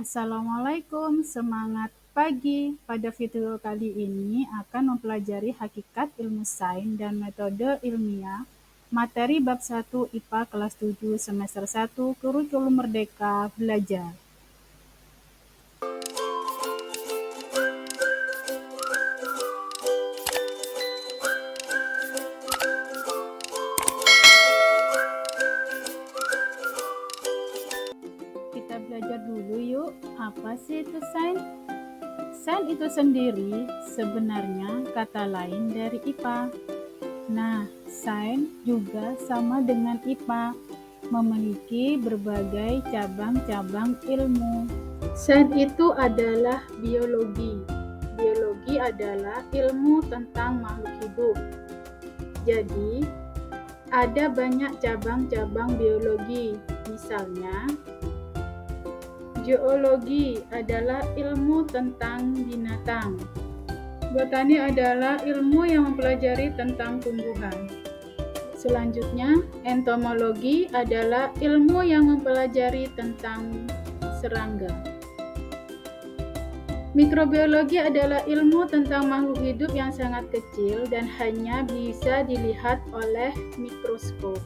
Assalamualaikum, semangat pagi. Pada video kali ini akan mempelajari hakikat ilmu sains dan metode ilmiah, materi bab 1 IPA kelas 7 semester 1 Kurikulum Merdeka Belajar. Kita belajar dulu yuk, apa sih itu sains? Sains itu sendiri sebenarnya kata lain dari IPA. Nah, sains juga sama dengan IPA, memiliki berbagai cabang-cabang ilmu. Sains itu adalah biologi. Biologi adalah ilmu tentang makhluk hidup. Jadi, ada banyak cabang-cabang biologi. Misalnya, geologi adalah ilmu tentang binatang. Botani adalah ilmu yang mempelajari tentang tumbuhan. Selanjutnya, entomologi adalah ilmu yang mempelajari tentang serangga. Mikrobiologi adalah ilmu tentang makhluk hidup yang sangat kecil dan hanya bisa dilihat oleh mikroskop.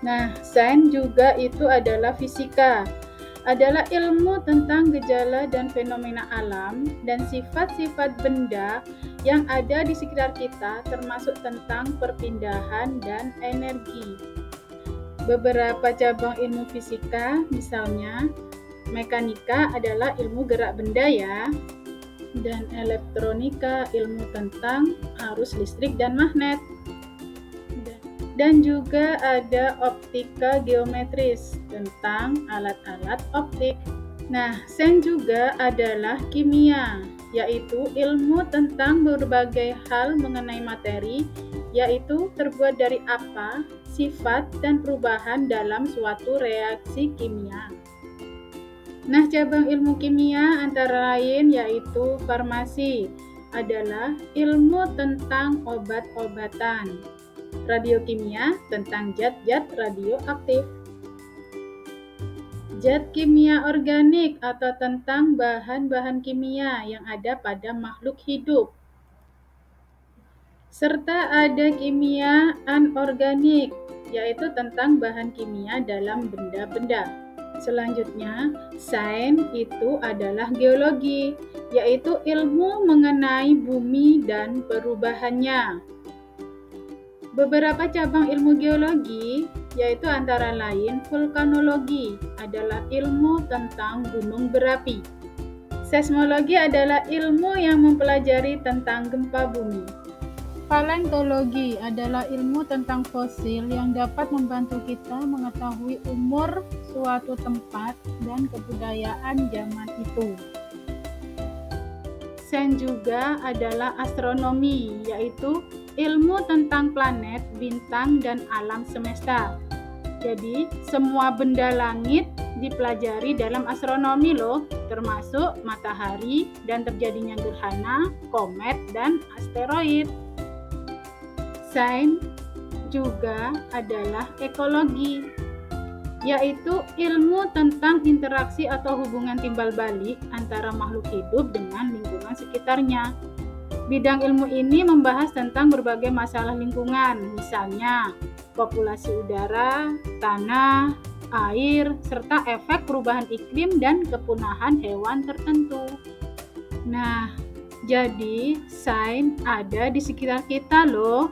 Nah, sains juga itu adalah fisika. Adalah ilmu tentang gejala dan fenomena alam dan sifat-sifat benda yang ada di sekitar kita, termasuk tentang perpindahan dan energi. Beberapa cabang ilmu fisika, misalnya mekanika adalah ilmu gerak benda ya, dan elektronika ilmu tentang arus listrik dan magnet. Dan juga ada optika geometris tentang alat-alat optik. Nah, sains juga adalah kimia, yaitu ilmu tentang berbagai hal mengenai materi, yaitu terbuat dari apa, sifat, dan perubahan dalam suatu reaksi kimia. Nah, cabang ilmu kimia antara lain yaitu farmasi, adalah ilmu tentang obat-obatan. Radiokimia tentang zat-zat radioaktif. Zat kimia organik atau tentang bahan-bahan kimia yang ada pada makhluk hidup. Serta ada kimia anorganik, yaitu tentang bahan kimia dalam benda-benda. Selanjutnya, sains itu adalah geologi, yaitu ilmu mengenai bumi dan perubahannya. Beberapa cabang ilmu geologi, yaitu antara lain vulkanologi, adalah ilmu tentang gunung berapi. Seismologi adalah ilmu yang mempelajari tentang gempa bumi. Paleontologi adalah ilmu tentang fosil yang dapat membantu kita mengetahui umur suatu tempat dan kebudayaan zaman itu. Sains juga adalah astronomi, yaitu ilmu tentang planet, bintang, dan alam semesta. Jadi, semua benda langit dipelajari dalam astronomi loh, termasuk matahari dan terjadinya gerhana, komet, dan asteroid. Sains juga adalah ekologi, yaitu ilmu tentang interaksi atau hubungan timbal balik antara makhluk hidup dengan lingkungan sekitarnya. Bidang ilmu ini membahas tentang berbagai masalah lingkungan, misalnya populasi udara, tanah, air, serta efek perubahan iklim dan kepunahan hewan tertentu. Nah, jadi sains ada di sekitar kita loh.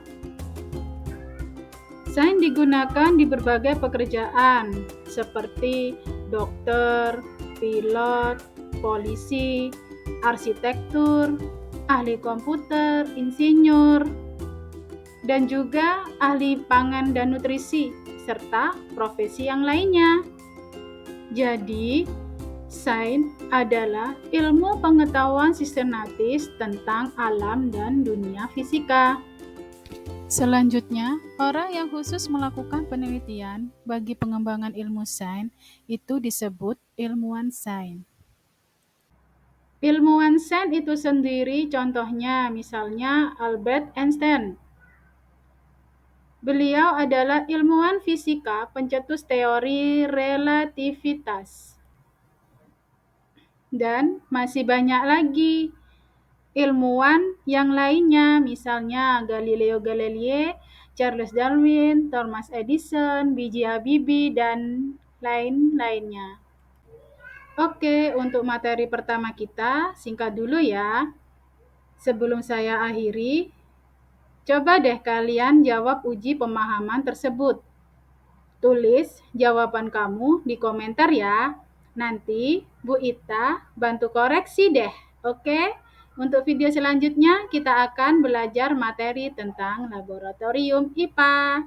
Sains digunakan di berbagai pekerjaan seperti dokter, pilot, polisi, arsitektur, ahli komputer, insinyur, dan juga ahli pangan dan nutrisi, serta profesi yang lainnya. Jadi, sains adalah ilmu pengetahuan sistematis tentang alam dan dunia fisika. Selanjutnya, orang yang khusus melakukan penelitian bagi pengembangan ilmu sains itu disebut ilmuwan sains. Ilmuwan sains itu sendiri contohnya misalnya Albert Einstein. Beliau adalah ilmuwan fisika pencetus teori relativitas. Dan masih banyak lagi ilmuwan yang lainnya, misalnya Galileo Galilei, Charles Darwin, Thomas Edison, B.J. Habibie, dan lain-lainnya. Oke, untuk materi pertama kita, singkat dulu ya. Sebelum saya akhiri, coba deh kalian jawab uji pemahaman tersebut. Tulis jawaban kamu di komentar ya. Nanti Bu Ita bantu koreksi deh. Oke? Untuk video selanjutnya kita akan belajar materi tentang laboratorium IPA.